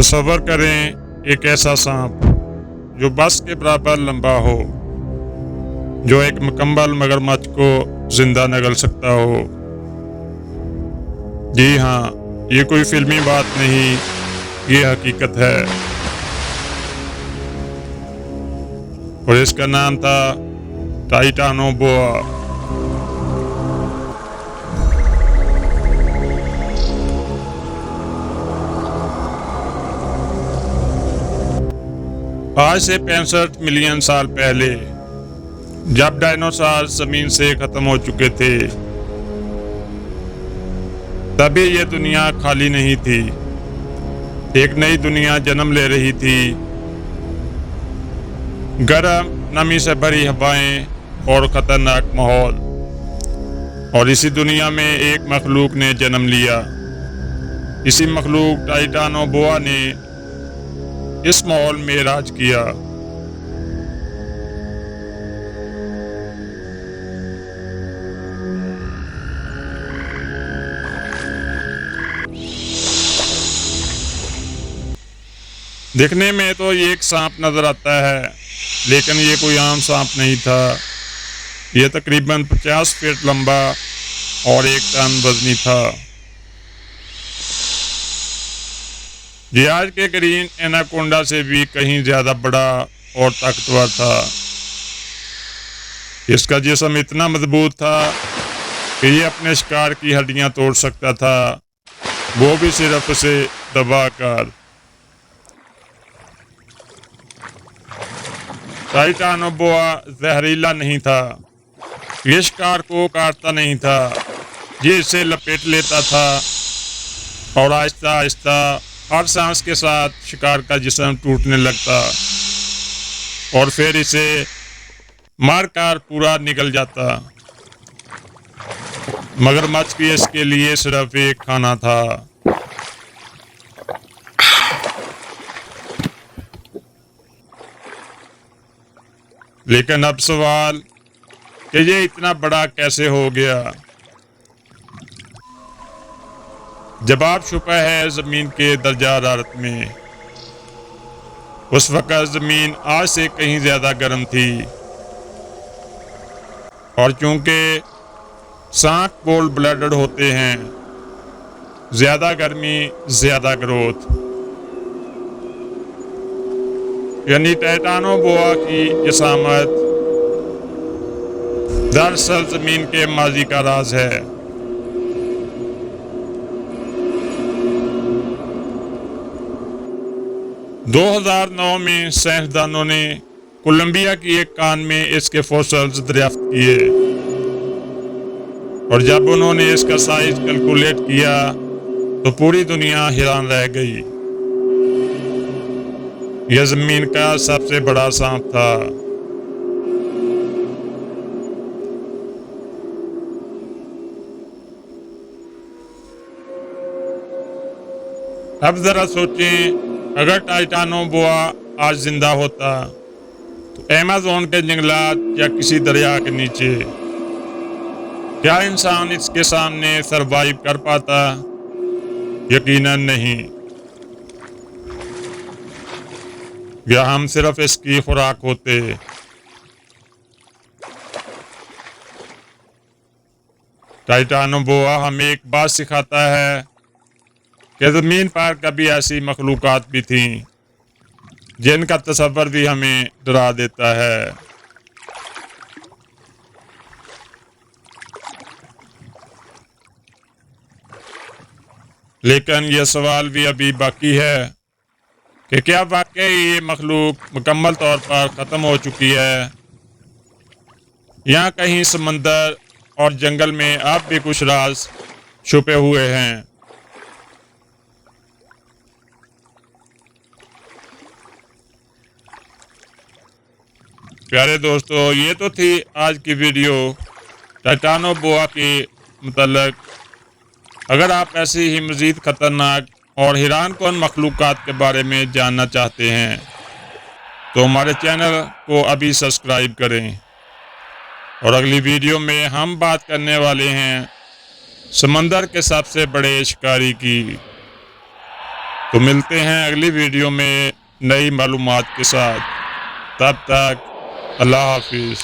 तसव्वुर करें एक ऐसा सांप जो बस के बराबर लंबा हो, जो एक मुकम्मल मगरमच्छ को जिंदा नगल सकता हो। जी हाँ, ये कोई फिल्मी बात नहीं, ये हकीकत है। और इसका नाम था टाइटानोबोआ। आज से 65 मिलियन साल पहले, जब डायनासोर जमीन से खत्म हो चुके थे, तभी यह दुनिया खाली नहीं थी। एक नई दुनिया जन्म ले रही थी। गर्म, नमी से भरी हवाएं और खतरनाक माहौल। और इसी दुनिया में एक मखलूक ने जन्म लिया। इसी मखलूक टाइटानोबोआ ने इस माहौल में राज किया। दिखने में तो ये एक सांप नजर आता है, लेकिन ये कोई आम सांप नहीं था। यह तकरीबन 50 फीट लंबा और 1 टन वजनी था। ये आज के ग्रीन एनाकोंडा से भी कहीं ज्यादा बड़ा और ताकतवर था। इसका जिस्म इतना मजबूत था कि ये अपने शिकार की हड्डियां तोड़ सकता था, वो भी सिर्फ उसे दबाकर। टाइटानोबोआ जहरीला नहीं था। ये शिकार को काटता नहीं था, ये इसे लपेट लेता था और आहिस्ता आहिस्ता हर सांस के साथ शिकार का जिस्म टूटने लगता और फिर इसे मारकर पूरा निकल जाता। मगरमच्छ की इसके लिए सिर्फ एक खाना था। लेकिन अब सवाल कि ये इतना बड़ा कैसे हो गया? जवाब छुपा है जमीन के दर्जा हरारत में। उस वक्त जमीन आज से कहीं ज्यादा गर्म थी और चूंकि सांप कोल्ड ब्लडेड होते हैं, ज्यादा गर्मी ज्यादा ग्रोथ। यानी टाइटानोबोआ की जसामत दरअसल जमीन के माजी का राज है। दो 2009 में साइंसदानों ने कोलंबिया की एक कान में इसके फॉसिल्स दरियाफ्त किए और जब उन्होंने इसका साइज कैलकुलेट किया तो पूरी दुनिया हैरान रह गई। यह जमीन का सबसे बड़ा सांप था। अब जरा सोचें, अगर टाइटानोबोआ आज जिंदा होता तो अमेज़न के जंगलात या किसी दरिया के नीचे, क्या इंसान इसके सामने सरवाइव कर पाता? यकीनन नहीं। या हम सिर्फ इसकी खुराक होते। टाइटानोबोआ हमें एक बात सिखाता है कि ज़मीन पर कभी ऐसी मखलूकात भी थीं जिनका तसव्वुर भी हमें डरा देता है। लेकिन यह सवाल भी अभी बाकी है कि क्या वाकई ये मखलूक मुकम्मल तौर पर ख़त्म हो चुकी है, या कहीं समंदर और जंगल में अब भी कुछ राज छुपे हुए हैं। प्यारे दोस्तों, ये तो थी आज की वीडियो टाइटानोबोआ के मुतल्लिक। अगर आप ऐसी ही मज़ीद ख़तरनाक और हैरानकुन मखलूक़ात के बारे में जानना चाहते हैं तो हमारे चैनल को अभी सब्सक्राइब करें। और अगली वीडियो में हम बात करने वाले हैं समंदर के सबसे बड़े शिकारी की। तो मिलते हैं अगली वीडियो में नई मालूमात के साथ। तब तक अल्लाह हाफिज़।